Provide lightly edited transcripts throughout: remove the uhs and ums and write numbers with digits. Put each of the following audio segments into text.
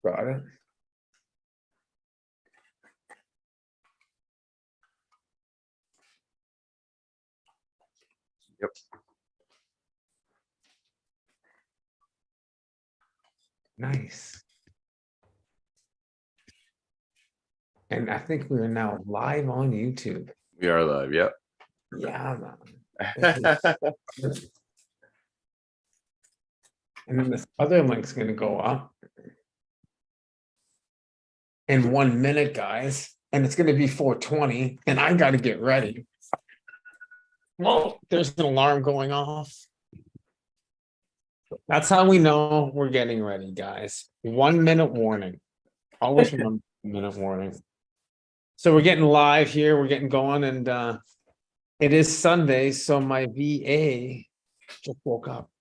Got it. Yep. Nice. And I think we are now live on YouTube. We are live. Yep. Yeah, man. And then this other link's gonna go up in 1 minute, guys. And it's gonna be 4:20, and I gotta get ready. Well, there's an alarm going off. That's how we know we're getting ready, guys. 1 minute warning. Always remember 1 minute warning. So we're getting live here, we're getting going, and it is Sunday, so my VA just woke up.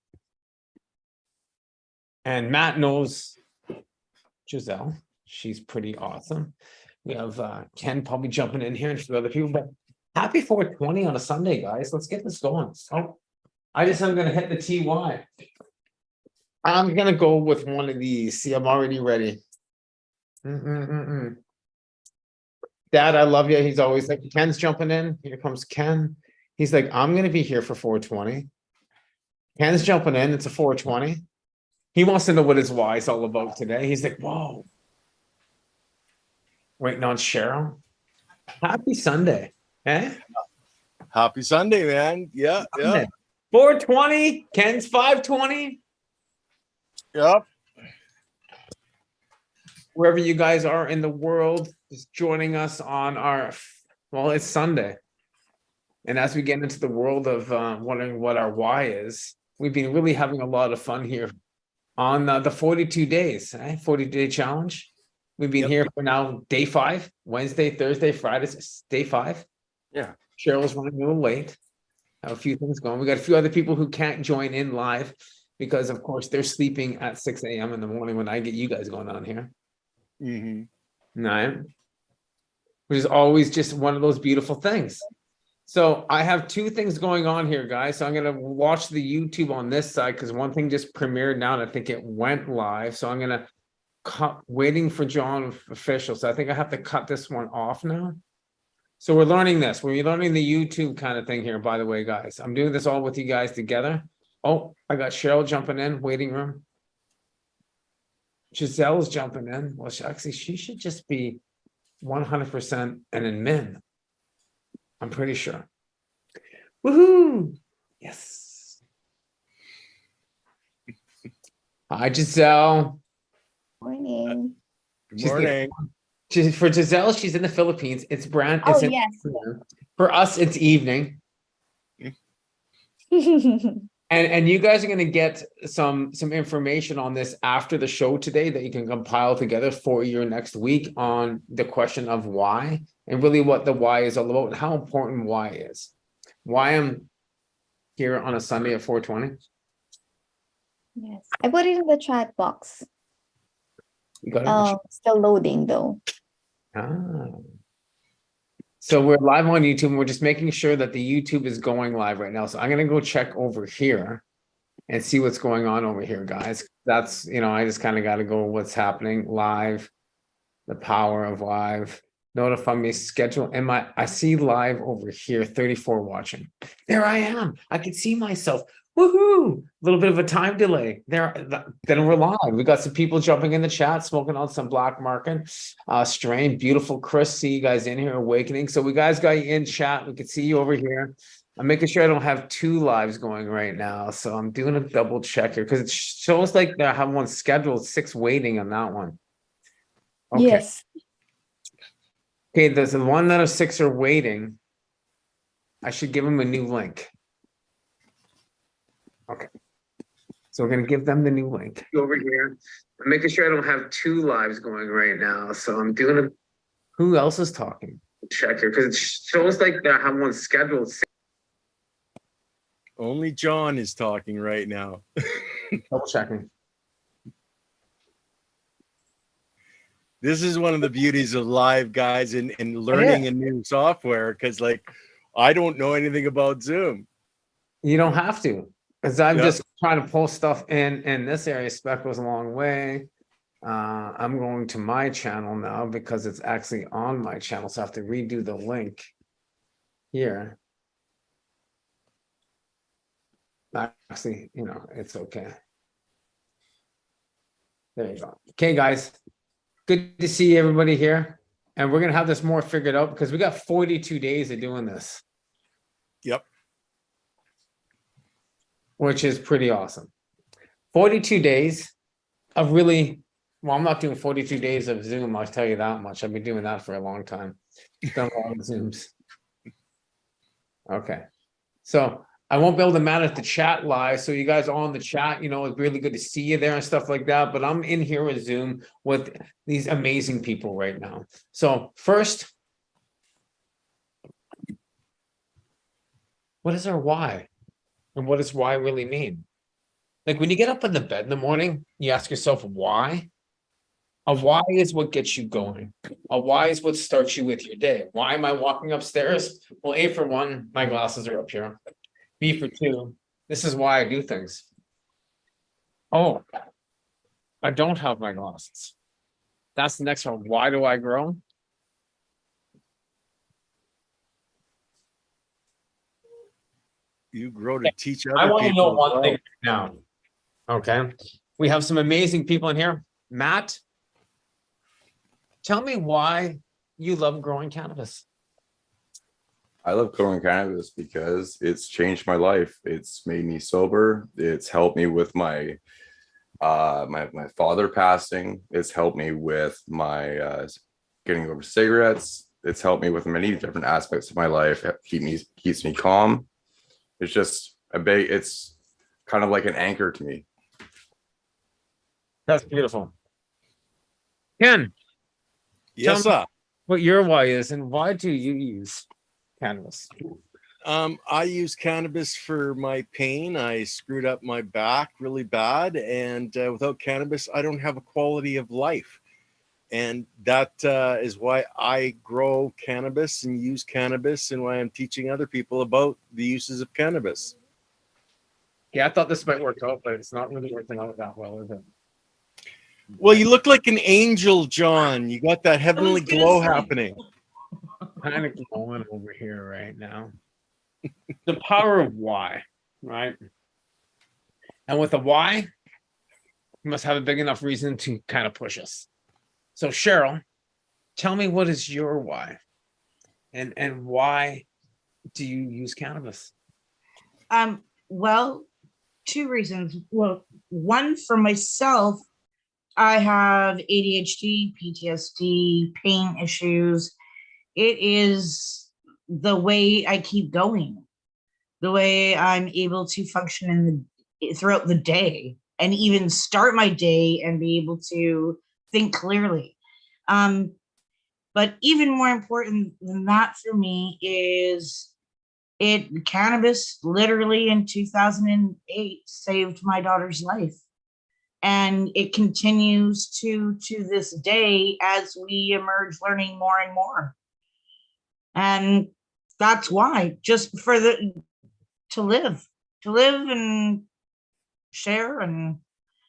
And Matt knows Giselle. She's pretty awesome. We have Ken probably jumping in here and a few other people, but happy 420 on a Sunday, guys. Let's get this going. Oh, I'm gonna hit the TY. I'm gonna go with one of these. See, I'm already ready. Dad, I love you. He's always like, Ken's jumping in. Here comes Ken. He's like, I'm gonna be here for 420. Ken's jumping in. It's a 420. He wants to know what his why is all about today. He's like, whoa. Waiting on Cheryl. Happy Sunday. Eh? Happy Sunday, man. Yeah, yeah. 420. Ken's 520. Yep. Wherever you guys are in the world, just joining us on our, well, it's Sunday. And as we get into the world of wondering what our why is, we've been really having a lot of fun here on the 42 days, 40-day challenge. We've been here for now day 5, Wednesday, Thursday, Friday, day 5. Yeah. Cheryl's running a little late. Have a few things going. We got a few other people who can't join in live because, of course, they're sleeping at 6 a.m. in the morning when I get you guys going on here. Right. Which is always just one of those beautiful things. So I have 2 things going on here, guys. So I'm going to watch the YouTube on this side because one thing just premiered now and I think it went live. So I'm going to cut, waiting for John official. So I think I have to cut this one off now. So we're learning this. We're learning the YouTube kind of thing here, by the way, guys. I'm doing this all with you guys together. Oh, I got Cheryl jumping in, waiting room. Giselle's jumping in. Well, she should just be 100% an admin. I'm pretty sure. Woohoo! Yes. Hi, Giselle. Morning. Good morning. For Giselle, she's in the Philippines. It's brand. Oh, It's yes. For us, it's evening. And you guys are going to get some information on this after the show today that you can compile together for your next week on the question of why and really what the why is all about and how important why is. Why I'm here on a Sunday at 4:20. Yes. I put it in the chat box. You got it? Still loading though. So we're live on YouTube and we're just making sure that the YouTube is going live right now. So I'm going to go check over here and see what's going on over here, guys. That's, I just kind of got to go what's happening live, the power of live. Notify me, schedule. I see live over here, 34 watching. There I am. I can see myself. Woohoo! A little bit of a time delay there. Then we're live. We got some people jumping in the chat, smoking on some black market. Strain, beautiful Chris. See you guys in here, awakening. So we guys got you in chat. We can see you over here. I'm making sure I don't have 2 lives going right now. So I'm doing a double check here because it shows like I have one scheduled, 6 waiting on that one. Okay. Yes. Okay, there's the one that are 6 are waiting. I should give them a new link. Okay. So we're going to give them the new link. Over here. I'm making sure I don't have 2 lives going right now. So I'm doing who else is talking? Check here because it shows like I have one scheduled. Only John is talking right now. Double checking. This is one of the beauties of live, guys, and learning a new software because, like, I don't know anything about Zoom. You don't have to, because I'm just trying to pull stuff in this area. Spec goes a long way. I'm going to my channel now because it's actually on my channel, so I have to redo the link here. Actually, it's okay. There you go. Okay, guys. Good to see everybody here. And we're gonna have this more figured out because we got 42 days of doing this. Yep. Which is pretty awesome. 42 days of really, well, I'm not doing 42 days of Zoom, I'll tell you that much. I've been doing that for a long time. Done a lot of Zooms. Okay. So I won't be able to manage the chat live. So you guys all in the chat, it's really good to see you there and stuff like that. But I'm in here with Zoom with these amazing people right now. So first, what is our why? And what does why really mean? Like when you get up in the bed in the morning, you ask yourself why. A why is what gets you going. A why is what starts you with your day. Why am I walking upstairs? Well, A, for one, my glasses are up here. B, for two, this is why I do things. Oh, I don't have my glasses. That's the next one. Why do I grow? You grow to teach I other want to know people. one thing now. Okay. We have some amazing people in here. Matt, tell me why you love growing cannabis. I love growing cannabis because it's changed my life. It's made me sober. It's helped me with my my father passing. It's helped me with my getting over cigarettes. It's helped me with many different aspects of my life. It keeps me calm. It's just it's kind of like an anchor to me. That's beautiful. Ken, Yes, sir. what your why is and why do you use cannabis? I use cannabis for my pain. I screwed up my back really bad, and without cannabis, I don't have a quality of life. And that is why I grow cannabis and use cannabis, and why I'm teaching other people about the uses of cannabis. Yeah, I thought this might work out, but it's not really working out that well, is it? Well, you look like an angel, John. You got that heavenly glow happening. Kind of glowing over here right now. The power of why, right? And with a why, you must have a big enough reason to kind of push us. So Cheryl, tell me, what is your why? And why do you use cannabis? Well, two reasons. Well, one, for myself, I have ADHD, PTSD, pain issues. It is the way I keep going, the way I'm able to function throughout the day, and even start my day and be able to think clearly. But even more important than that for me is cannabis literally in 2008 saved my daughter's life. And it continues to this day as we emerge learning more and more. And that's why, just for to live and share. And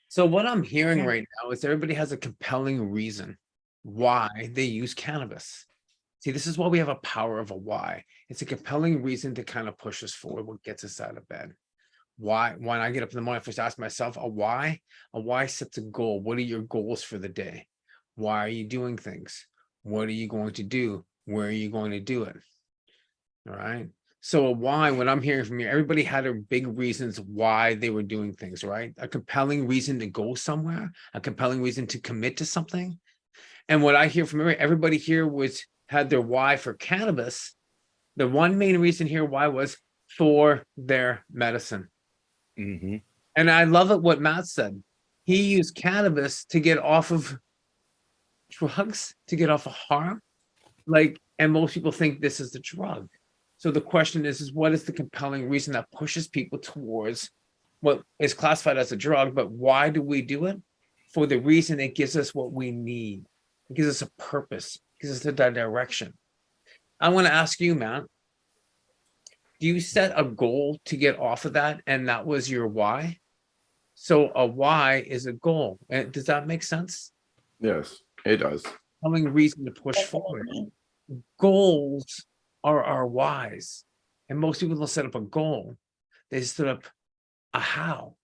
so what I'm hearing right now is everybody has a compelling reason why they use cannabis. See, this is why we have a power of a why. It's a compelling reason to kind of push us forward, what gets us out of bed. Why? When I get up in the morning, I first ask myself a why sets a goal. What are your goals for the day? Why are you doing things? What are you going to do? Where are you going to do it? All right. So a why, what I'm hearing from you, everybody had a big reasons why they were doing things, right? A compelling reason to go somewhere, a compelling reason to commit to something. And what I hear from everybody here had their why for cannabis. The one main reason here why was for their medicine. Mm-hmm. And I love it what Matt said. He used cannabis to get off of drugs, to get off of harm. And most people think this is the drug. So the question is what is the compelling reason that pushes people towards what is classified as a drug, but why do we do it? For the reason it gives us what we need. It gives us a purpose, it gives us a direction. I want to ask you, Matt, do you set a goal to get off of that? And that was your why? So a why is a goal. Does that make sense? Yes, it does. Compelling reason to push forward. Definitely. Goals are our whys. And most people don't set up a goal. They set up a how.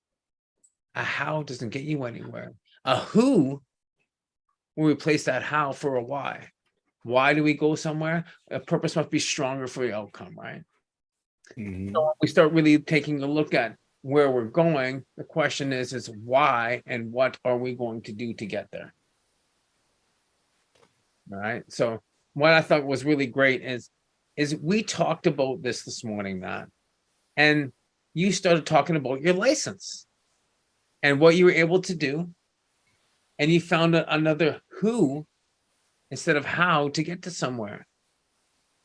A how doesn't get you anywhere. A who will replace that how for a why. Why do we go somewhere? A purpose must be stronger for the outcome, right? Mhm. So when we start really taking a look at where we're going, the question is why and what are we going to do to get there? All right. So what I thought was really great is we talked about this morning, Matt, and you started talking about your license and what you were able to do, and you found another who instead of how to get to somewhere.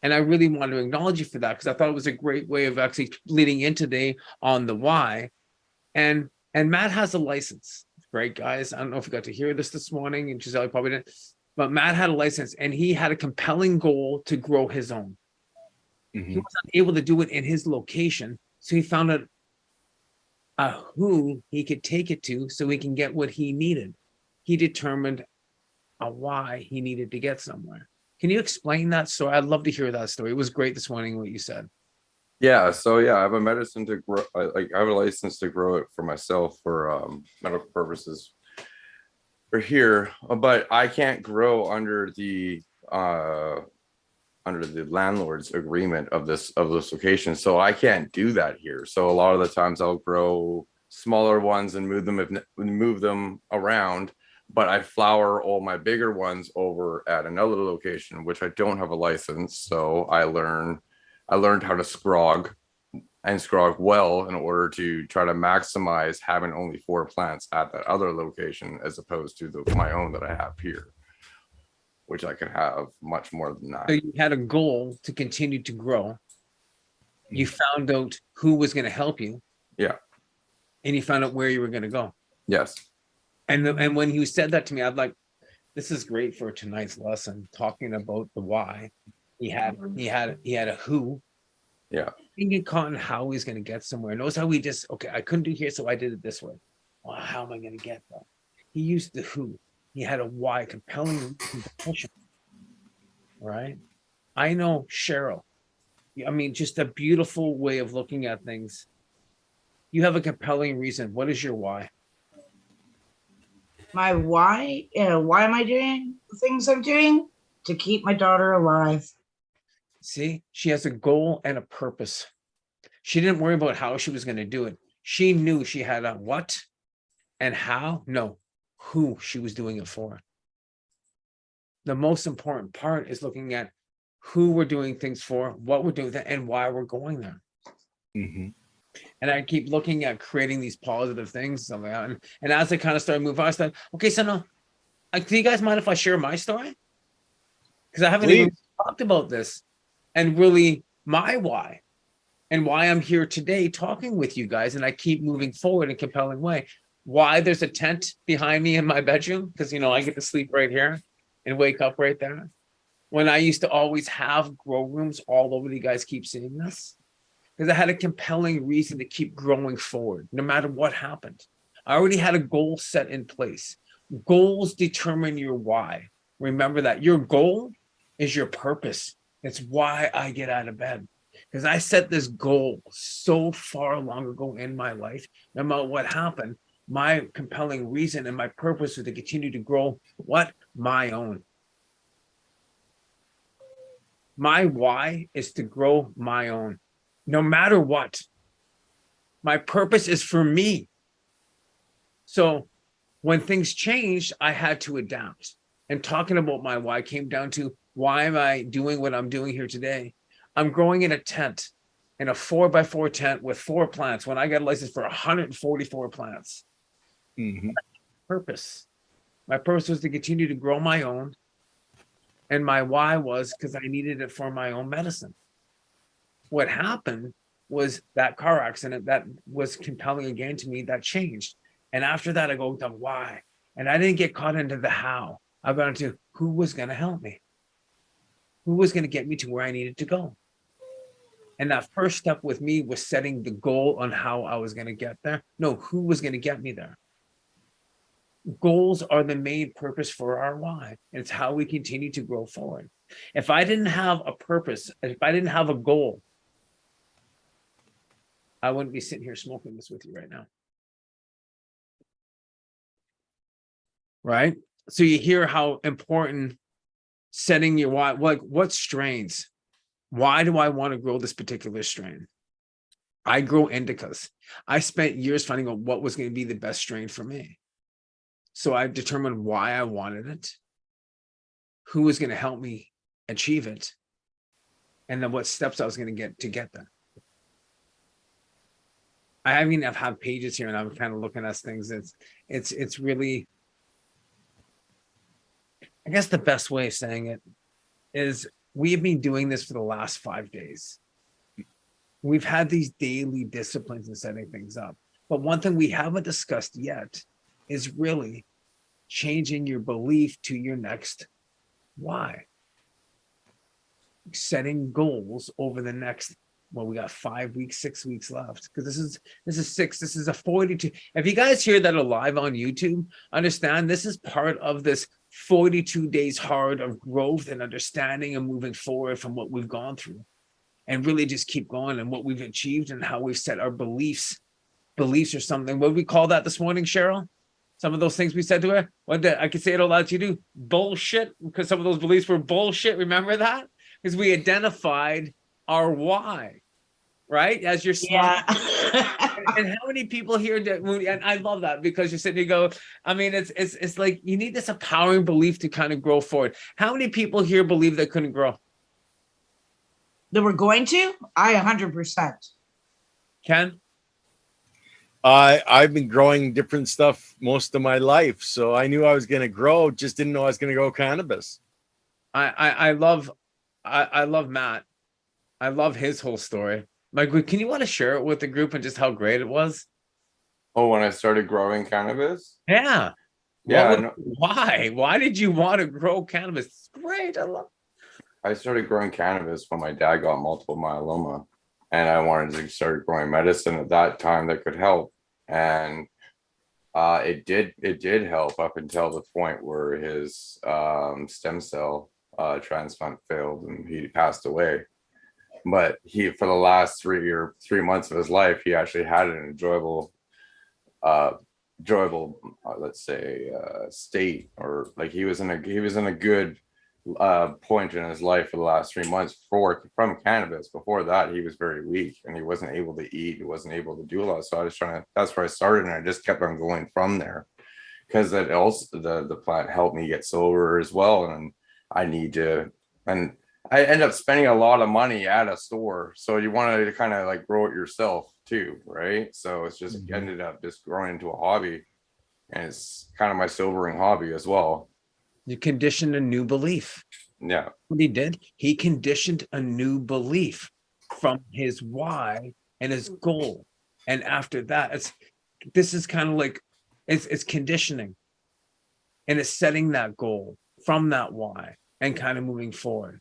And I really want to acknowledge you for that because I thought it was a great way of actually leading in today on the why. And Matt has a license. Great, guys. I don't know if you got to hear this morning, and Giselle probably didn't, but Matt had a license and he had a compelling goal to grow his own. He Mhm. was unable to do it in his location, so he found a who he could take it to so he can get what he needed. He determined a why he needed to get somewhere. Can you explain that story? I'd love to hear that story. It was great this morning what you said. Yeah, so yeah, I have a medicine to grow, I have a license to grow it for myself for medical purposes for here, but I can't grow under the landlord's agreement of this location, so I can't do that here. So a lot of the times I'll grow smaller ones and move them around, but I flower all my bigger ones over at another location, which I don't have a license. So I learned how to scrog and scrog well in order to try to maximize having only 4 plants at that other location as opposed to my own that I have here, which I can have much more than So that. you had a goal to continue to grow. You found out who was going to help you. Yeah. And you found out where you were going to go. Yes. And when you said that to me, I'm like, this is great for tonight's lesson, talking about the why. He had a who. Yeah. He didn't get caught in how he's going to get somewhere. Notice how we just, okay, I couldn't do here, so I did it this way. Well, how am I going to get there? He used the who. He had a why, compelling compulsion. Right? I know Cheryl. I mean, just a beautiful way of looking at things. You have a compelling reason. What is your why? My why? Why am I doing the things I'm doing? To keep my daughter alive. See, she has a goal and a purpose. She didn't worry about how she was going to do it. She knew she had a what and how. No, who she was doing it for. The most important part is looking at who we're doing things for, what we're doing, and why we're going there. Mhm. And I keep looking at creating these positive things. And as I kind of started moving on, I started, okay, so now, do you guys mind if I share my story? Because I haven't even talked about this and really my why and why I'm here today talking with you guys. And I keep moving forward in a compelling way. Why there's a tent behind me in my bedroom, because, I get to sleep right here and wake up right there. When I used to always have grow rooms all over, you guys keep seeing this. Because I had a compelling reason to keep growing forward, no matter what happened. I already had a goal set in place. Goals determine your why. Remember that your goal is your purpose. It's why I get out of bed. Because I set this goal so far long ago in my life, no matter what happened, my compelling reason and my purpose was to continue to grow what? My own. My why is to grow my own. No matter what, my purpose is for me. So when things changed, I had to adapt. And talking about my why came down to, why am I doing what I'm doing here today? I'm growing in a tent, in a 4x4 tent with 4 plants when I got a license for 144 plants. Mhm. Purpose. My purpose was to continue to grow my own. And my why was because I needed it for my own medicine. What happened was that car accident that was compelling again to me, that changed. And after that, I go to why. And I didn't get caught into the how. I got into who was going to help me, who was going to get me to where I needed to go. And that first step with me was setting the goal on how I was going to get there. No, who was going to get me there. Goals are the main purpose for our why. It's how we continue to grow forward. If I didn't have a purpose, if I didn't have a goal, I wouldn't be sitting here smoking this with you right now. Right? So you hear how important setting your why, like what strains? Why do I want to grow this particular strain? I grow indicas. I spent years finding out what was going to be the best strain for me. So I determined why I wanted it, who was going to help me achieve it, and then what steps I was going to get there. I've had pages here and I'm kind of looking at things. It's really, I guess the best way of saying it is we've been doing this for the last 5 days. We've had these daily disciplines and setting things up. But one thing we haven't discussed yet is really changing your belief to your next why. Setting goals over the next, well, we got 5 weeks, 6 weeks left, because this is a 42. If you guys hear that are live on YouTube, understand this is part of this 42 days hard of growth and understanding and moving forward from what we've gone through, and really just keep going and what we've achieved and how we've set our beliefs or something. What did we call that this morning, Cheryl? Some of those things we said to her. What did I could say it all out to you do? Bullshit, because some of those beliefs were bullshit. Remember that? Because we identified our why, right? As you're smiling. Yeah. And how many people here and I love that, because you're sitting, you go, I mean, it's like you need this empowering belief to kind of grow forward. How many people here believe they couldn't grow? That we're going to? I 100%. Ken? I've been growing different stuff most of my life, so I knew I was going to grow, just didn't know I was going to grow cannabis. I love Matt. I love his whole story. Mike, can you want to share it with the group and just how great it was? Oh, when I started growing cannabis? Yeah. Yeah. Why? Why did you want to grow cannabis? It's great. I started growing cannabis when my dad got multiple myeloma, and I wanted to start growing medicine at that time that could help. And it did help up until the point where his stem cell transplant failed and he passed away. But he, for the last 3 months of his life, he actually had an enjoyable let's say state, or like he was in a good point in his life for the last 3 months from cannabis. Before that, he was very weak and he wasn't able to eat, he wasn't able to do a lot. So I was that's where I started, and I just kept on going from there, because it also the plant helped me get sober as well. And I end up spending a lot of money at a store, so you want to kind of like grow it yourself too, right? So it's just ended up just growing into a hobby, and it's kind of my sobering hobby as well. You conditioned a new belief. Yeah. What he did, he conditioned a new belief from his why and his goal. And after that, this is kind of like it's conditioning, and it's setting that goal from that why and kind of moving forward.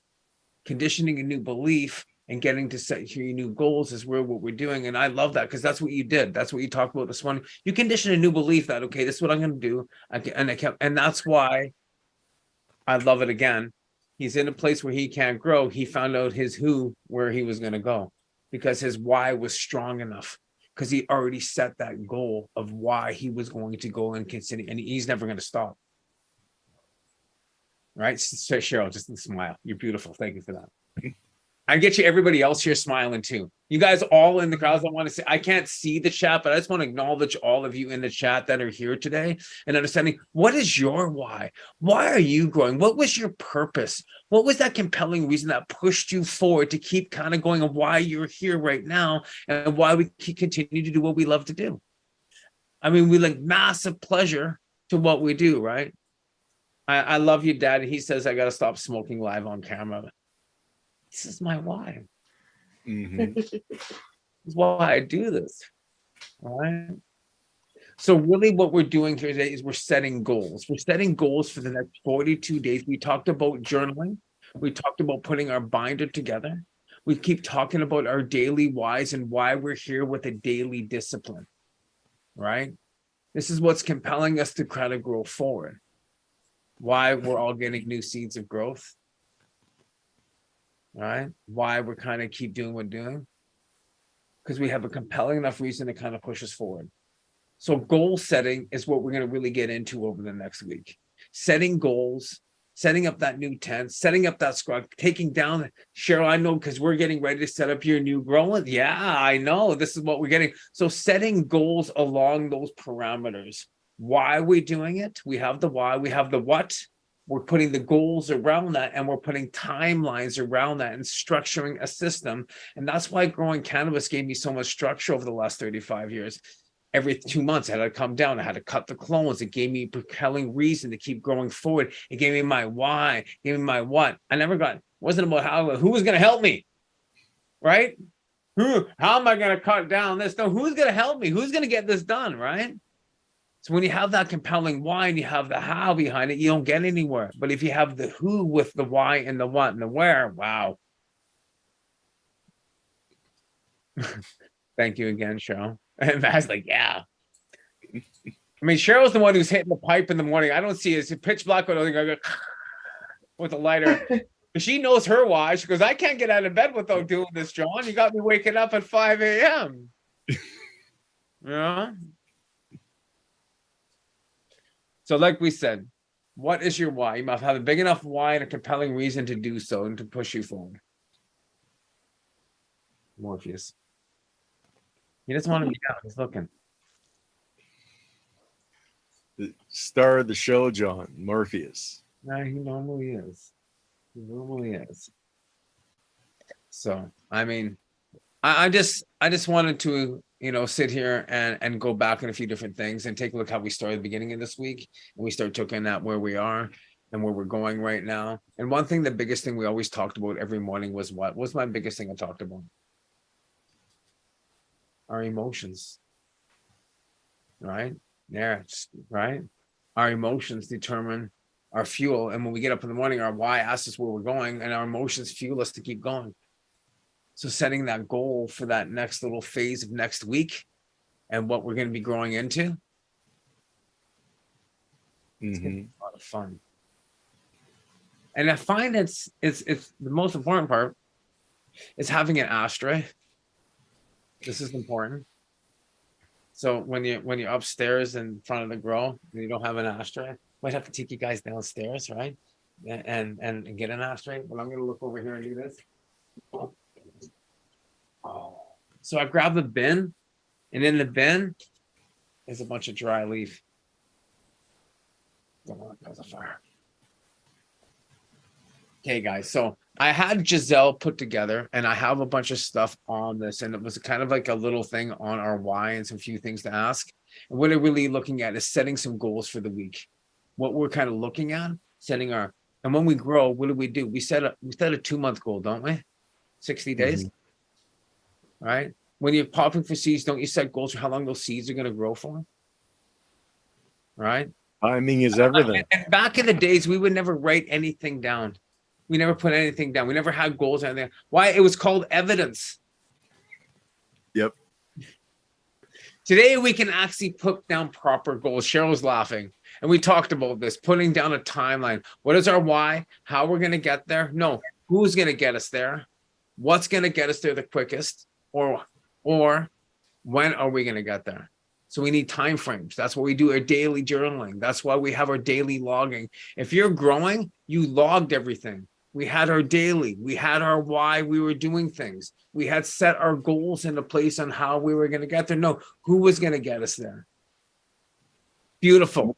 Conditioning a new belief and getting to set your new goals is what we're doing. And I love that, because that's what you did. That's what you talked about this morning. You condition a new belief that, okay, this is what I'm going to do. And that's why I love it. Again, he's in a place where he can't grow. He found out his who, where he was going to go, because his why was strong enough, because he already set that goal of why he was going to go and consider, and he's never going to stop. Right? So Cheryl, just smile. You're beautiful. Thank you for that. I get you, everybody else here smiling too. You guys all in the crowds, I want to say, I can't see the chat, but I just want to acknowledge all of you in the chat that are here today and understanding, what is your why? Why are you growing? What was your purpose? What was that compelling reason that pushed you forward to keep kind of going, and why you're here right now, and why we continue to do what we love to do? I mean, we like massive pleasure to what we do, right? I love you, Dad. He says, I got to stop smoking live on camera. This is my why. This is why I do this. All right. So really what we're doing here today is we're setting goals. We're setting goals for the next 42 days. We talked about journaling. We talked about putting our binder together. We keep talking about our daily whys and why we're here with a daily discipline, right? This is what's compelling us to kind of grow forward. Why we're all getting new seeds of growth. Right? Why we're kind of keep doing what we're doing. Because we have a compelling enough reason to kind of push us forward. So goal setting is what we're going to really get into over the next week. Setting goals, setting up that new tent, setting up that squad, taking down. Cheryl, I know because we're getting ready to set up your new growing. Yeah, I know. This is what we're getting. So setting goals along those parameters. Why are we doing it? We have the why, we have the what. We're putting the goals around that, and we're putting timelines around that and structuring a system. And that's why growing cannabis gave me so much structure over the last 35 years. Every 2 months, I had to come down. I had to cut the clones. It gave me a compelling reason to keep going forward. It gave me my why, it gave me my what. I never got, it wasn't about who was going to help me, right? How am I going to cut down this? No, who's going to help me? Who's going to get this done, right? So when you have that compelling why and you have the how behind it, you don't get anywhere. But if you have the who with the why and the what and the where, wow. Thank you again, Cheryl. And Matt's like, yeah. I mean, Cheryl's the one who's hitting the pipe in the morning. I don't see it. It's pitch black with a lighter. But she knows her why. She goes, I can't get out of bed without doing this, John. You got me waking up at 5 a.m. Yeah. So like we said, what is your why? You must have a big enough why and a compelling reason to do so and to push you forward. Morpheus. He doesn't want to be out. He's looking. The star of the show, John, Morpheus. No, he normally is. He normally is. So, I mean, I just wanted to, sit here and go back on a few different things and take a look how we started the beginning of this week. And we start looking at where we are and where we're going right now. And one thing, the biggest thing we always talked about every morning was what was my biggest thing I talked about? Our emotions. Right? Yeah, right? Our emotions determine our fuel. And when we get up in the morning, our why asks us where we're going, and our emotions fuel us to keep going. So setting that goal for that next little phase of next week and what we're going to be growing into. It's going to be a lot of fun. And I find it's the most important part is having an ashtray. This is important. So when you're upstairs in front of the grow and you don't have an ashtray, might have to take you guys downstairs, right? And get an ashtray. But I'm gonna look over here and do this. Oh. So I grab the bin, and in the bin is a bunch of dry leaf. Don't want to cause a fire. Okay, guys. So I had Giselle put together, and I have a bunch of stuff on this, and it was kind of like a little thing on our why and some few things to ask. And what we're really looking at is setting some goals for the week. What we're kind of looking at, setting our, and when we grow, what do? We set a 2-month goal, don't we? 60 days, right? When you're popping for seeds, don't you set goals for how long those seeds are going to grow for? Right? Timing is everything. And back in the days, we would never write anything down. We never put anything down. We never had goals or anything. Why? It was called evidence. Yep. Today, we can actually put down proper goals. Cheryl's laughing. And we talked about this, putting down a timeline. What is our why? How we're going to get there? No. Who's going to get us there? What's going to get us there the quickest? Or when are we going to get there? So we need time frames. That's why we do our daily journaling. That's why we have our daily logging. If you're growing, you logged everything. We had our daily. We had our why we were doing things. We had set our goals into place on how we were going to get there. No, who was going to get us there? Beautiful.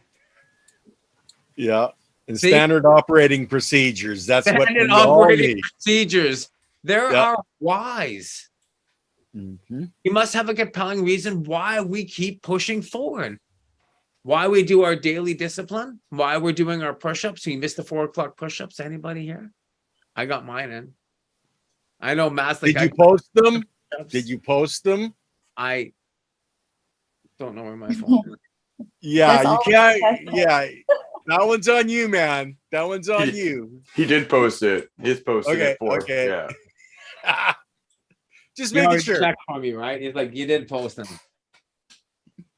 Yeah. And standard operating procedures. That's what we all need. Procedures. There are whys. You must have a compelling reason why we keep pushing forward. Why we do our daily discipline. Why we're doing our push-ups. So you missed the 4 o'clock push-ups. Anybody here? I got mine in. I know Matt's like, did you post them? Did you post them? I don't know where my phone is. Yeah, you can't. Yeah, that one's on you, man. That one's on you. He did post it. He's posted it for. Okay. Yeah. Just making sure. Check for me, right? He's like, you did post them,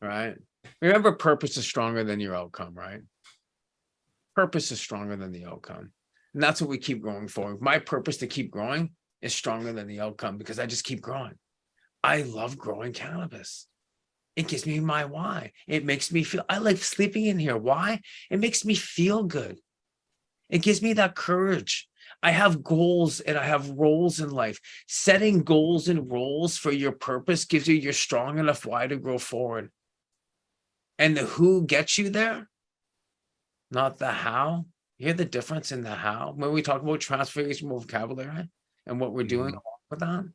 right? Remember, purpose is stronger than your outcome, right? Purpose is stronger than the outcome. And that's what we keep going for. My purpose to keep growing is stronger than the outcome because I just keep growing. I love growing cannabis. It gives me my why. It makes me feel, I like sleeping in here. Why? It makes me feel good. It gives me that courage. I have goals and I have roles in life. Setting goals and roles for your purpose gives you your strong enough why to grow forward. And the who gets you there, not the how. You hear the difference in the how? When we talk about transformation vocabulary and what we're doing with that,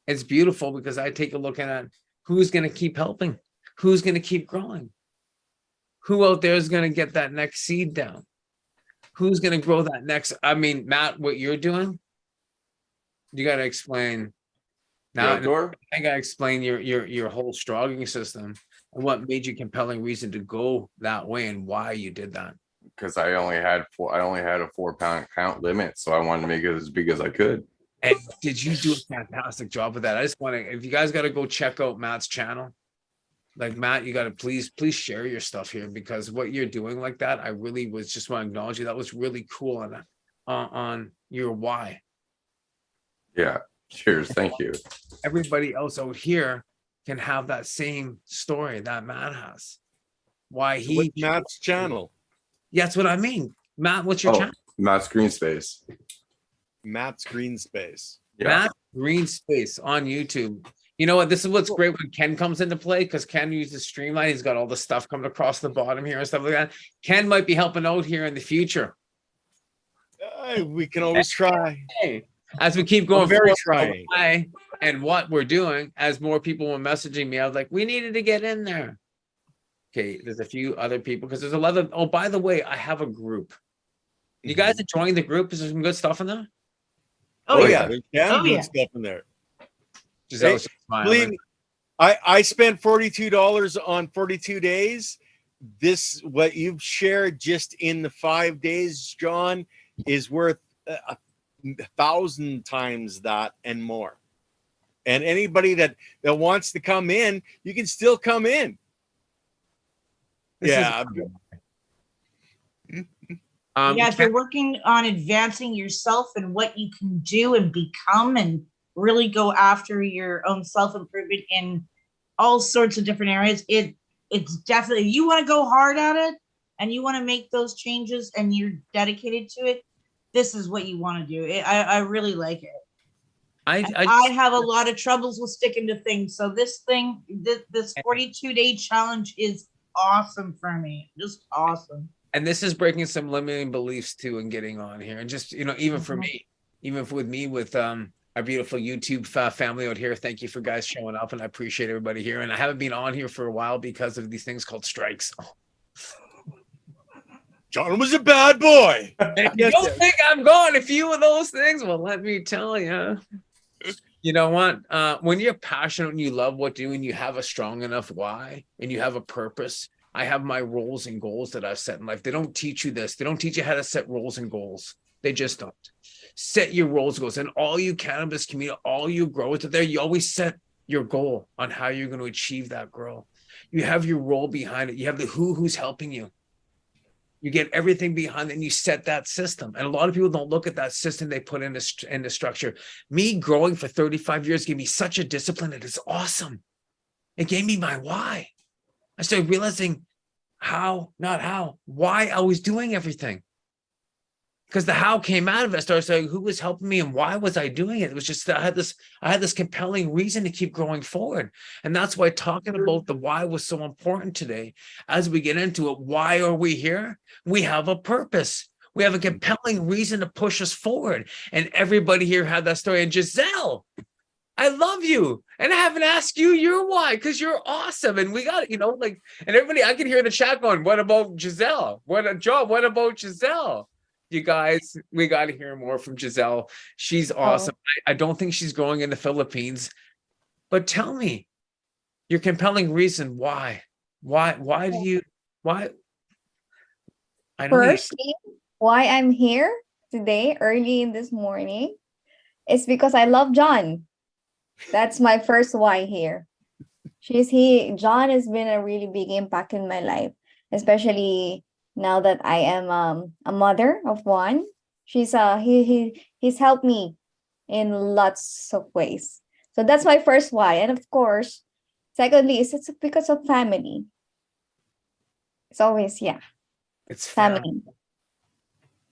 it's beautiful because I take a look at who's going to keep helping, who's going to keep growing, who out there is going to get that next seed down, who's going to grow that next. I mean, Matt, what you're doing, you got to explain. Now, I got to explain your whole struggling system and what made you compelling reason to go that way and why you did that. Because I only had a 4-pound count limit, so I wanted to make it as big as I could. And did you do a fantastic job with that? I just want to, if you guys got to go check out Matt's channel, like Matt, you got to please share your stuff here because what you're doing like that, I really was just want to acknowledge you. That was really cool on your why. Yeah. Cheers. Thank you. Everybody else out here can have that same story that Matt has. Why he Matt's channel. Yeah, that's what I mean. Matt, what's your channel? Matt's Green Space. Matt's Green Space. Yeah. Matt Green Space on YouTube. You know what? This is what's great when Ken comes into play because Ken uses Streamline. He's got all the stuff coming across the bottom here and stuff like that. Ken might be helping out here in the future. We can always try. Hey, as we keep going very forward, trying. and what we're doing, as more people were messaging me, I was like, we needed to get in there. Okay, there's a few other people because there's a lot of. Oh, by the way, I have a group. You guys enjoying the group? Is there some good stuff in there? Oh, yeah. There's Oh, yeah. stuff in there. Giselle's Believe me, I spent $42 on 42 days. This, what you've shared just in the 5 days, John, is worth 1,000 times that and more. And anybody that wants to come in, you can still come in. Yeah, if you're working on advancing yourself and what you can do and become and really go after your own self-improvement in all sorts of different areas, it's definitely, you want to go hard at it and you want to make those changes and you're dedicated to it, this is what you want to do. I really like it. I have a lot of troubles with sticking to things. So this 42-day challenge is awesome for me. Just awesome. And this is breaking some limiting beliefs too and getting on here. And just, even for me, even with me, with our beautiful YouTube family out here, thank you for guys showing up and I appreciate everybody here. And I haven't been on here for a while because of these things called strikes. John was a bad boy. And you don't think I'm going a few of those things? Well, let me tell you. You know what? When you're passionate and you love what you do and you have a strong enough why and you have a purpose, I have my roles and goals that I've set in life. They don't teach you this. They don't teach you how to set roles and goals. They just don't. Set your roles and goals. And all you cannabis community, all you growers out there, you always set your goal on how you're going to achieve that goal. You have your role behind it. You have the who's helping you. You get everything behind it and you set that system. And a lot of people don't look at that system they put in the structure. Me growing for 35 years gave me such a discipline. It is awesome. It gave me my why. I started realizing why I was doing everything. Because the how came out of it. I started saying who was helping me and why was I doing it? It was just that I had this compelling reason to keep growing forward. And that's why talking about the why was so important today. As we get into it, why are we here? We have a purpose. We have a compelling reason to push us forward. And everybody here had that story. And Giselle, I love you. And I haven't asked you your why because you're awesome. And we got, and everybody, I can hear in the chat going, what about Giselle? What about Giselle? You guys, we got to hear more from Giselle. She's awesome. I don't think she's going in the Philippines, but tell me your compelling reason why I know Firstly, why I'm here today early in this morning is because I love John. That's my first why here. John has been a really big impact in my life, especially now that I am a mother of one. He's helped me in lots of ways. So that's my first why. And of course, secondly, it's because of family. It's always, yeah, It's family. family.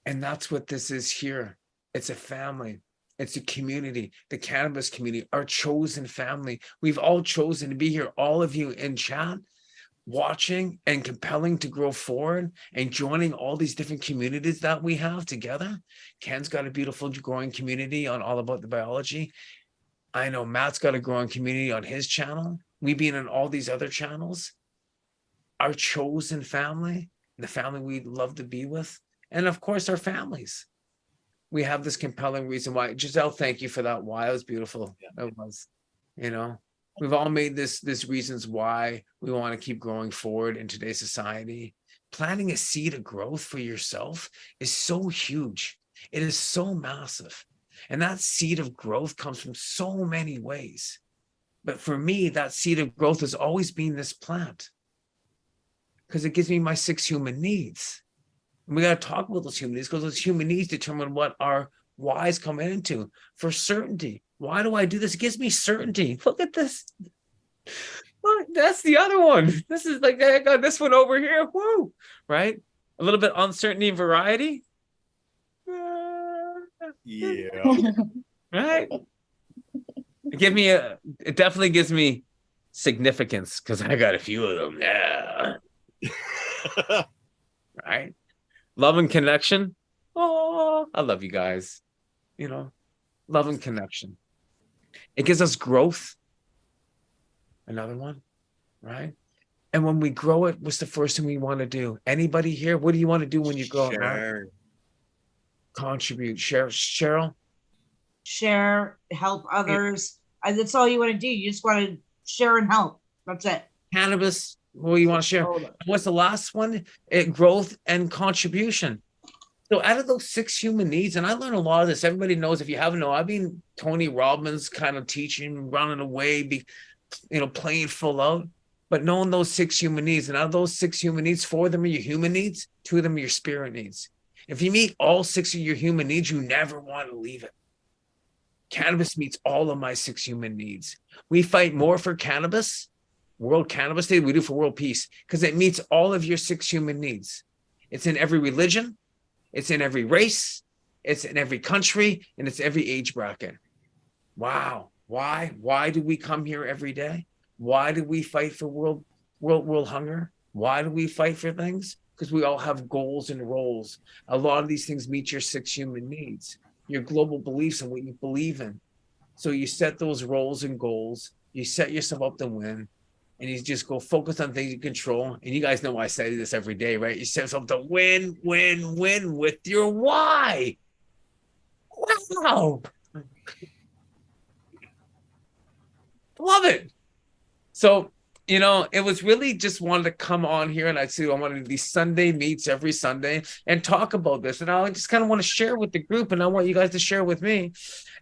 And that's what this is here. It's a family. It's a community, the cannabis community, our chosen family. We've all chosen to be here, all of you in chat, watching and compelling to grow forward and joining all these different communities that we have together. Ken's got a beautiful growing community on All About the Biology. I know Matt's got a growing community on his channel. We being on all these other channels. Our chosen family, the family we love to be with, and of course our families. We have this compelling reason why. Giselle, thank you for that why. It was beautiful. Yeah. It was, we've all made this reasons why we want to keep growing forward in today's society. Planting a seed of growth for yourself is so huge. It is so massive. And that seed of growth comes from so many ways. But for me, that seed of growth has always been this plant, because it gives me my 6 human needs. And we got to talk about those human needs, because those human needs determine what our whys come into. For certainty. Why do I do this? It gives me certainty. Look at this. Look, that's the other one. This is like, I got this one over here. Woo! Right? A little bit uncertainty and variety. Yeah. Right? It definitely gives me significance, because I got a few of them. Yeah. Right? Love and connection. Oh, I love you guys. Love and connection. It gives us growth. Another one, right? And when we grow it, what's the first thing we want to do? Anybody here? What do you want to do when you grow up? Contribute. Share. Cheryl? Share, help others. That's all you want to do. You just want to share and help. That's it. Cannabis. What do you want to share? What's the last one? Growth and contribution. So out of those 6 human needs, and I learned a lot of this. Everybody knows, if you haven't known, I've been Tony Robbins kind of teaching, running away, playing full out. But knowing those 6 human needs, and out of those 6 human needs, 4 of them are your human needs, 2 of them are your spirit needs. If you meet all 6 of your human needs, you never want to leave it. Cannabis meets all of my 6 human needs. We fight more for cannabis, World Cannabis Day, we do for world peace, because it meets all of your 6 human needs. It's in every religion, it's in every race, it's in every country, and it's every age bracket. Wow. Why do we come here every day? Why do we fight for world hunger? Why do we fight for things? Because we all have goals and roles. A lot of these things meet your 6 human needs, your global beliefs and what you believe in. So you set those roles and goals, you set yourself up to win, and you just go focus on things you control. And you guys know I say this every day, right? You set yourself to win with your why. Wow. Love it. So, it was really just wanted to come on here, and I wanted to do these Sunday meets every Sunday and talk about this. And I just kind of want to share with the group, and I want you guys to share with me.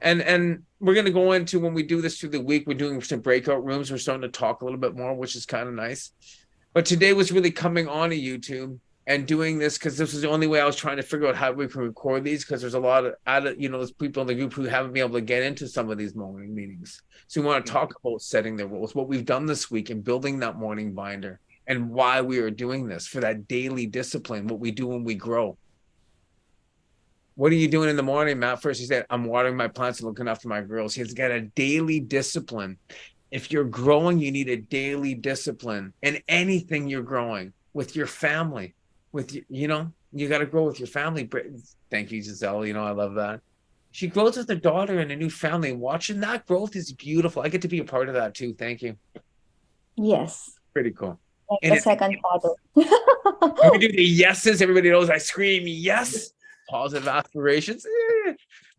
And we're going to go into, when we do this through the week, we're doing some breakout rooms. We're starting to talk a little bit more, which is kind of nice. But today was really coming on to YouTube and doing this, because this was the only way I was trying to figure out how we can record these, because there's a lot of there's people in the group who haven't been able to get into some of these morning meetings. So we want to talk about setting their rules, what we've done this week and building that morning binder, and why we are doing this, for that daily discipline, what we do when we grow. What are you doing in the morning, Matt? First, he said, I'm watering my plants and looking after my girls. He's got a daily discipline. If you're growing, you need a daily discipline in anything you're growing, with your family, you got to grow with your family. Thank you, Giselle. I love that. She grows with her daughter in a new family. Watching that growth is beautiful. I get to be a part of that too. Thank you. Yes. Pretty cool. Like the second father. We do the yeses. Everybody knows I scream yes. Positive aspirations.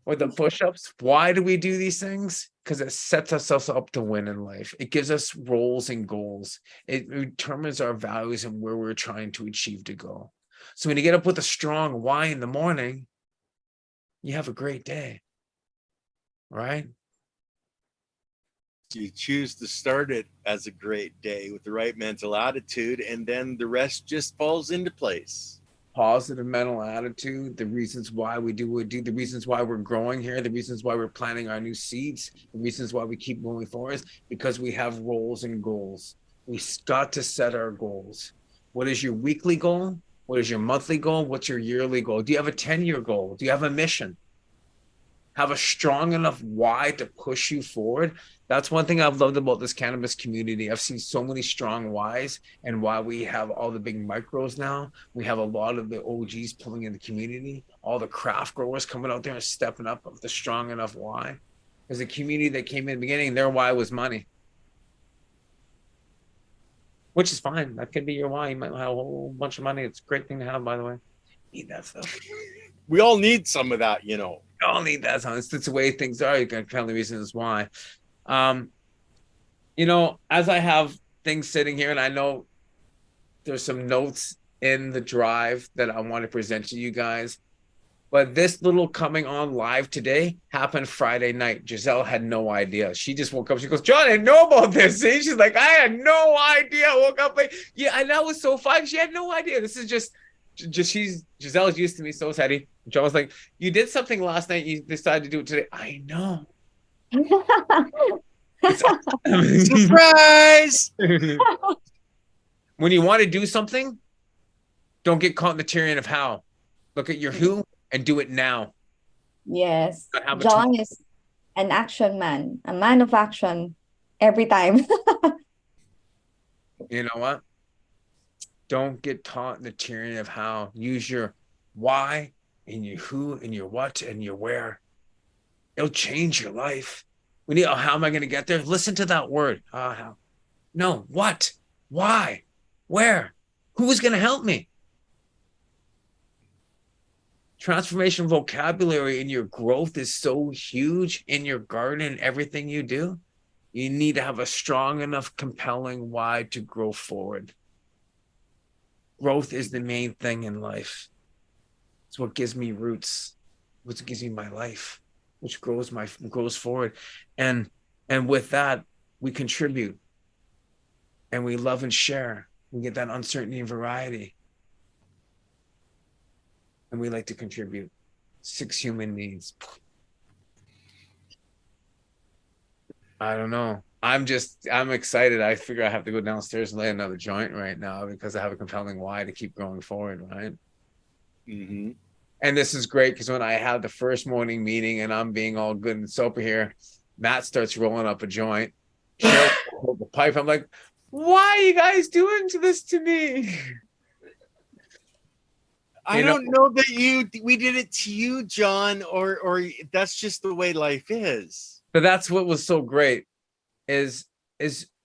Or the push-ups. Why do we do these things? Because it sets ourselves up to win in life. It gives us roles and goals. It determines our values and where we're trying to achieve to go. So when you get up with a strong why in the morning, you have a great day, right? You choose to start it as a great day with the right mental attitude, and then the rest just falls into place. Positive mental attitude, the reasons why we do what we do, the reasons why we're growing here, the reasons why we're planting our new seeds, the reasons why we keep moving forward is because we have roles and goals. We got to set our goals. What is your weekly goal? What is your monthly goal? What's your yearly goal? Do you have a 10-year goal? Do you have a mission? Have a strong enough why to push you forward. That's one thing I've loved about this cannabis community. I've seen so many strong whys, and why we have all the big micros now. We have a lot of the OGs pulling in the community, all the craft growers coming out there and stepping up with the strong enough why. Because the community that came in the beginning, their why was money. Which is fine. That could be your why. You might have a whole bunch of money. It's a great thing to have, by the way. Need that stuff. We all need some of that, you know. We all need that. It's the way things are. You can tell the reasons why. You know, as I have things sitting here, and I know there's some notes in the drive that I want to present to you guys, but this little coming on live today happened Friday night. Giselle had no idea. She just woke up. She goes, John, I didn't know about this. See? She's like, I had no idea. I woke up late. Yeah, and that was so fun. She had no idea. This is just Giselle's used to me, so is Hetty. John was like, you did something last night. You decided to do it today. I know. Surprise! When you want to do something, don't get caught in the tyranny of how. Look at your who and do it now. Yes. Have a John is an action man, a man of action every time. You know what? Don't get taught in the tyranny of how. Use your why and your who and your what and your where. It'll change your life. We need, oh, how am I going to get there? Listen to that word. How? No, what? Why? Where? Who is going to help me? Transformation vocabulary in your growth is so huge in your garden and everything you do. You need to have a strong enough, compelling why to grow forward. Growth is the main thing in life. It's what gives me roots. What gives me my life, which grows forward. And with that, we contribute and we love and share. We get that uncertainty and variety. And we like to contribute. 6 human needs. I don't know. I'm excited. I figure I have to go downstairs and lay another joint right now because I have a compelling why to keep going forward, right? Mm-hmm. And this is great because when I have the first morning meeting and I'm being all good and sober here, Matt starts rolling up a joint. Hold the pipe. I'm like, why are you guys doing this to me? I don't know that we did it to you, John, or that's just the way life is. But that's what was so great is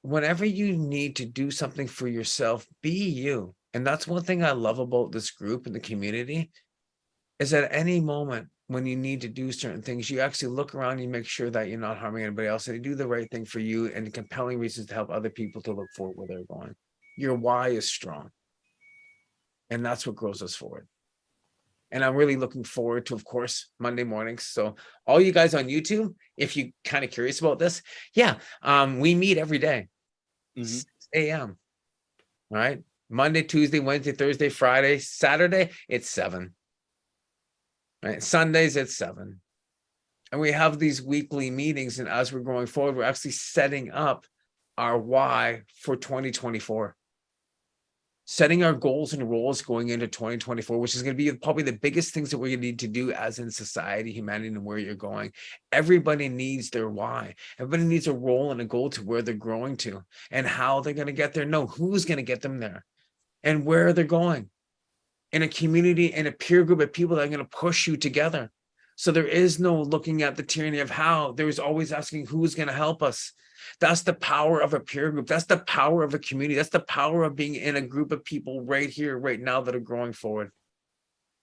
whenever you need to do something for yourself, be you. And that's one thing I love about this group and the community is at any moment when you need to do certain things, you actually look around and you make sure that you're not harming anybody else and you do the right thing for you and the compelling reasons to help other people to look forward where they're going. Your why is strong. And that's what grows us forward. And I'm really looking forward to, of course, Monday mornings. So all you guys on YouTube, if you're kind of curious about this, we meet every day, 6 a.m. All right. Monday, Tuesday, Wednesday, Thursday, Friday, Saturday, it's 7. Right. Sundays, it's 7. And we have these weekly meetings. And as we're going forward, we're actually setting up our why for 2024. Setting our goals and roles going into 2024, which is going to be probably the biggest things that we're going to need to do as in society, humanity, and where you're going. Everybody needs their why. Everybody needs a role and a goal to where they're growing to and how they're going to get there. No, who's going to get them there and where they're going in a community and a peer group of people that are going to push you together. So there is no looking at the tyranny of how. There's always asking who's going to help us. That's the power of a peer group. That's the power of a community. That's the power of being in a group of people right here, right now that are growing forward.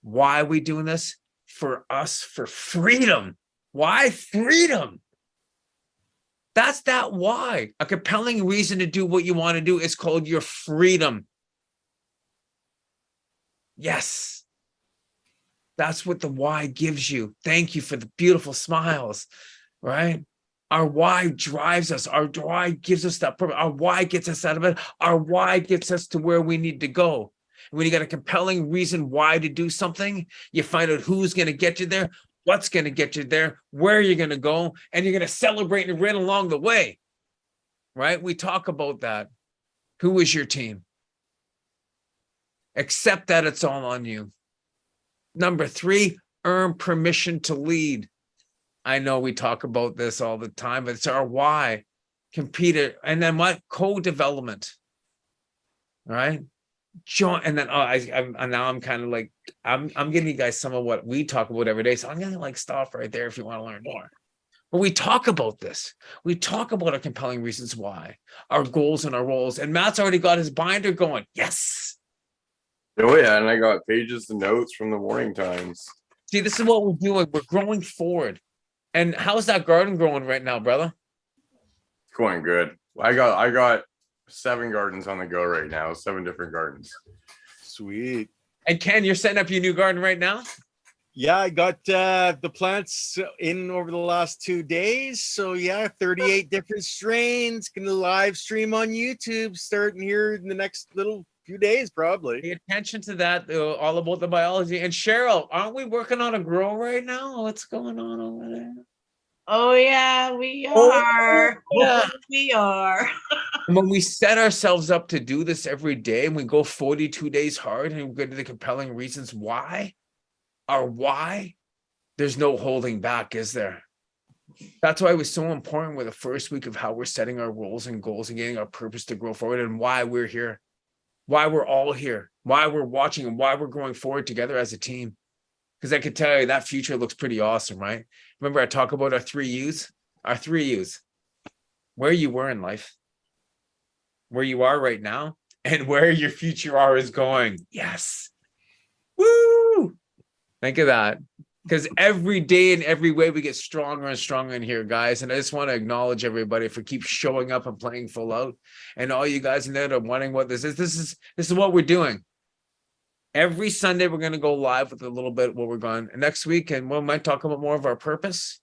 Why are we doing this? For us, for freedom. Why freedom? That's that why. A compelling reason to do what you want to do is called your freedom. Yes. That's what the why gives you. Thank you for the beautiful smiles, right? Our why drives us. Our why gives us that purpose. Our why gets us out of it. Our why gets us to where we need to go. And when you got a compelling reason why to do something, you find out who's going to get you there, what's going to get you there, where you're going to go, and you're going to celebrate and win along the way. Right? We talk about that. Who is your team? Accept that it's all on you. Number 3, earn permission to lead. I know we talk about this all the time, but it's our why. Compete it. And then what? Co-development. Right? Join. And then now I'm kind of like, I'm giving you guys some of what we talk about every day. So I'm gonna like stop right there if you want to learn more. But we talk about this. We talk about our compelling reasons why, our goals and our roles. And Matt's already got his binder going. Yes. Oh yeah, and I got pages and notes from the morning times. See, this is what we're doing. We're growing forward. And how's that garden growing right now, brother? It's going good. I got 7 gardens on the go right now, 7 different gardens. Sweet. And Ken, you're setting up your new garden right now? Yeah, I got the plants in over the last 2 days. So yeah, 38 different strains. Gonna live stream on YouTube starting here in the next little few days, probably. Pay attention to that, all about the biology. And Cheryl, aren't we working on a grow right now? What's going on over there? Oh yeah, we Oh, are. yeah. We are. And when we set ourselves up to do this every day and we go 42 days hard and we go to the compelling reasons why, our why, there's no holding back, is there? That's why it was so important with the first week of how we're setting our roles and goals and getting our purpose to grow forward and why we're here, why we're all here, why we're watching and why we're going forward together as a team. Because I could tell you that future looks pretty awesome, right? Remember I talk about our 3 U's? Our 3 U's. Where you were in life, where you are right now, and where your future is going. Yes. Woo! Think of that. Because every day in every way we get stronger and stronger in here, guys. And I just want to acknowledge everybody for keep showing up and playing full out. And all you guys in there that are wondering what this is. This is what we're doing. Every Sunday, we're going to go live with a little bit what we're going next week. And we might talk about more of our purpose.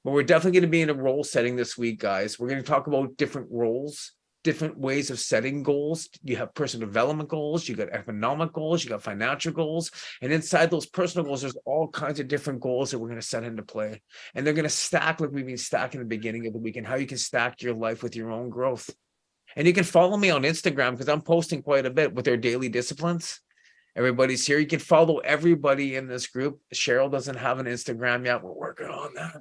But we're definitely going to be in a role setting this week, guys. We're going to talk about different roles, different ways of setting goals. You have personal development goals, you got economic goals, you got financial goals. And inside those personal goals, there's all kinds of different goals that we're going to set into play. And they're going to stack like we've been stacking in the beginning of the week and how you can stack your life with your own growth. And you can follow me on Instagram because I'm posting quite a bit with our daily disciplines. Everybody's here. You can follow everybody in this group. Cheryl doesn't have an Instagram yet. We're working on that.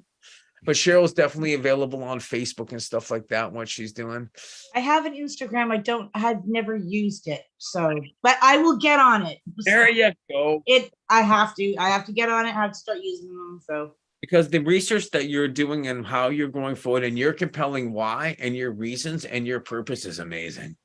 But Cheryl's definitely available on Facebook and stuff like that, what she's doing. I have an Instagram. I've never used it. So, but I will get on it. There you go. I have to get on it. I have to start using them. So, because the research that you're doing and how you're going forward and your compelling why and your reasons and your purpose is amazing.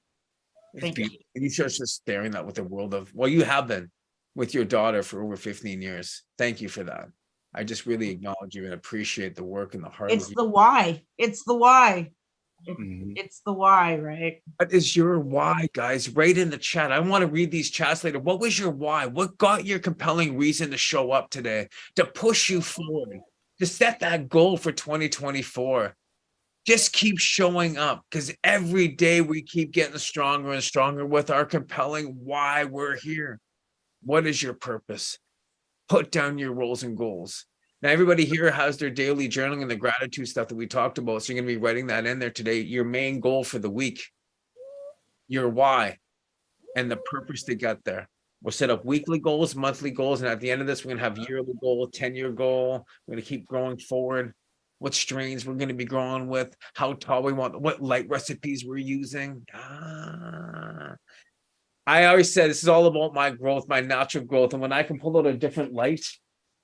Thank you. You should just staring that with the world of, well, you have been with your daughter for over 15 years. Thank you for that. I just really acknowledge you and appreciate the work and the hard work. It's the why. It's the why. Mhm. It's the why, right? What is your why, guys? Right in the chat. I want to read these chats later. What was your why? What got your compelling reason to show up today, to push you forward, to set that goal for 2024? Just keep showing up because every day we keep getting stronger and stronger with our compelling why we're here. What is your purpose? Put down your roles and goals. Now, everybody here has their daily journaling and the gratitude stuff that we talked about. So you're going to be writing that in there today. Your main goal for the week, your why, and the purpose to get there. We'll set up weekly goals, monthly goals. And at the end of this, we're going to have yearly goal, 10-year goal. We're going to keep growing forward. What strains we're going to be growing with, how tall we want, what light recipes we're using. I always said this is all about my growth, my natural growth. And when I can pull out a different light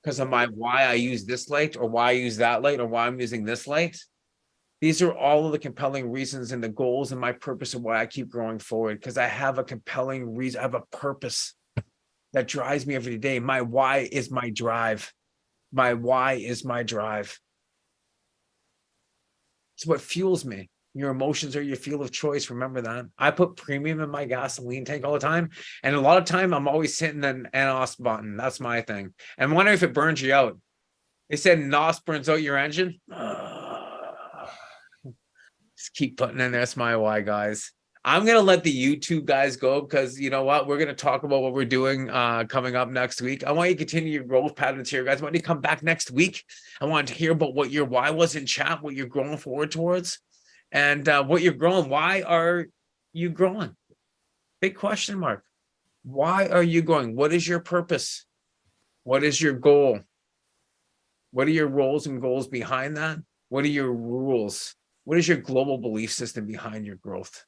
because of my why I use this light or why I use that light or why I'm using this light, these are all of the compelling reasons and the goals and my purpose of why I keep growing forward because I have a compelling reason. I have a purpose that drives me every day. My why is my drive. My why is my drive. It's what fuels me. Your emotions are your fuel of choice. Remember that. I put premium in my gasoline tank all the time. And a lot of time I'm always hitting an NOS button. That's my thing. And I wonder if it burns you out. They said NOS burns out your engine. Just keep putting in there. That's my why, guys. I'm gonna let the YouTube guys go because you know what? We're gonna talk about what we're doing coming up next week. I want you to continue your growth patterns here, guys. I want you to come back next week. I want to hear about what your why was in chat, what you're growing forward towards, and what you're growing. Why are you growing? Big question mark. Why are you growing? What is your purpose? What is your goal? What are your roles and goals behind that? What are your rules? What is your global belief system behind your growth?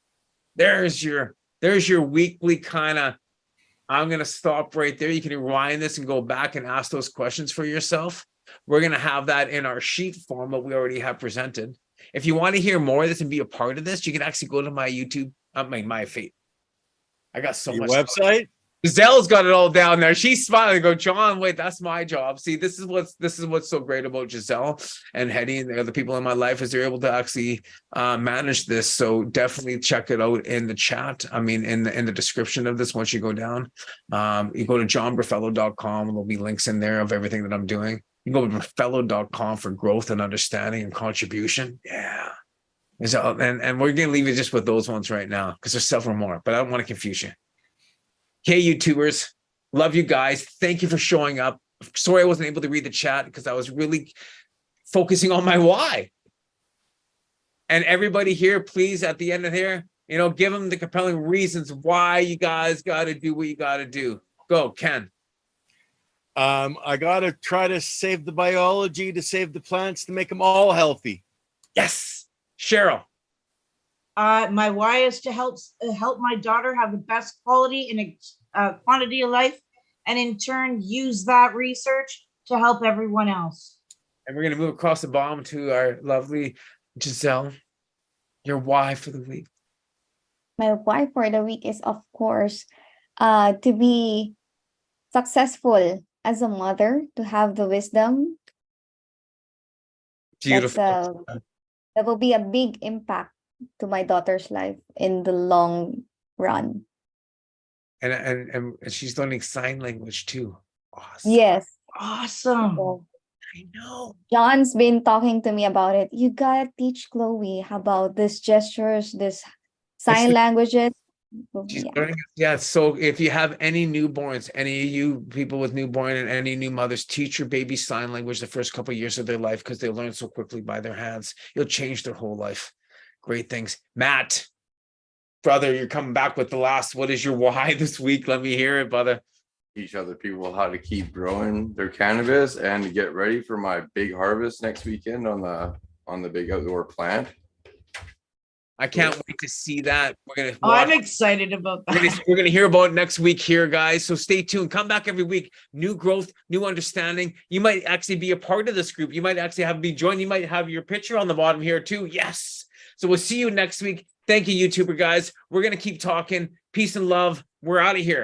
There's your weekly kind of, I'm going to stop right there. You can rewind this and go back and ask those questions for yourself. We're going to have that in our sheet form, but we already have presented. If you want to hear more of this and be a part of this, you can actually go to my YouTube, my feed. I got so Your much website. Giselle's got it all down there. She's smiling. Go, John, wait, that's my job. See, this is what's so great about Giselle and Hetty and the other people in my life is they're able to actually manage this. So definitely check it out in the chat. I mean, in the description of this, once you go down, you go to johnberfelo.com. There'll be links in there of everything that I'm doing. You can go to berfelo.com for growth and understanding and contribution. Yeah. And we're going to leave it just with those ones right now because there's several more, but I don't want to confuse you. Hey, YouTubers, love you guys. Thank you for showing up. Sorry I wasn't able to read the chat because I was really focusing on my why. And everybody here, please, at the end of here, give them the compelling reasons why you guys got to do what you got to do. Go, Ken. I got to try to save the biology, to save the plants, to make them all healthy. Yes. Cheryl. My why is to help my daughter have the best quality and quantity of life, and in turn use that research to help everyone else. And we're going to move across the bottom to our lovely Giselle. Your why for the week. My why for the week is, of course, to be successful as a mother, to have the wisdom. Beautiful. That will be a big impact to my daughter's life in the long run. And she's learning sign language too. Awesome. Yes. Awesome. So, I know. John's been talking to me about it. You gotta teach Chloe about these gestures, this sign languages. She's learning. Yeah. So if you have any newborns, any of you people with newborn and any new mothers, teach your baby sign language the first couple of years of their life because they learn so quickly by their hands. You'll change their whole life. Great things. Matt, brother, you're coming back with the last. What is your why this week? Let me hear it, brother. Teach other people how to keep growing their cannabis and to get ready for my big harvest next weekend on the big outdoor plant. I can't wait to see that. We're gonna. I'm excited about that. We're gonna hear about it next week here, guys. So stay tuned. Come back every week. New growth, new understanding. You might actually be a part of this group. You might actually be joined. You might have your picture on the bottom here too. Yes. So we'll see you next week. Thank you, YouTuber guys. We're gonna keep talking. Peace and love. We're out of here.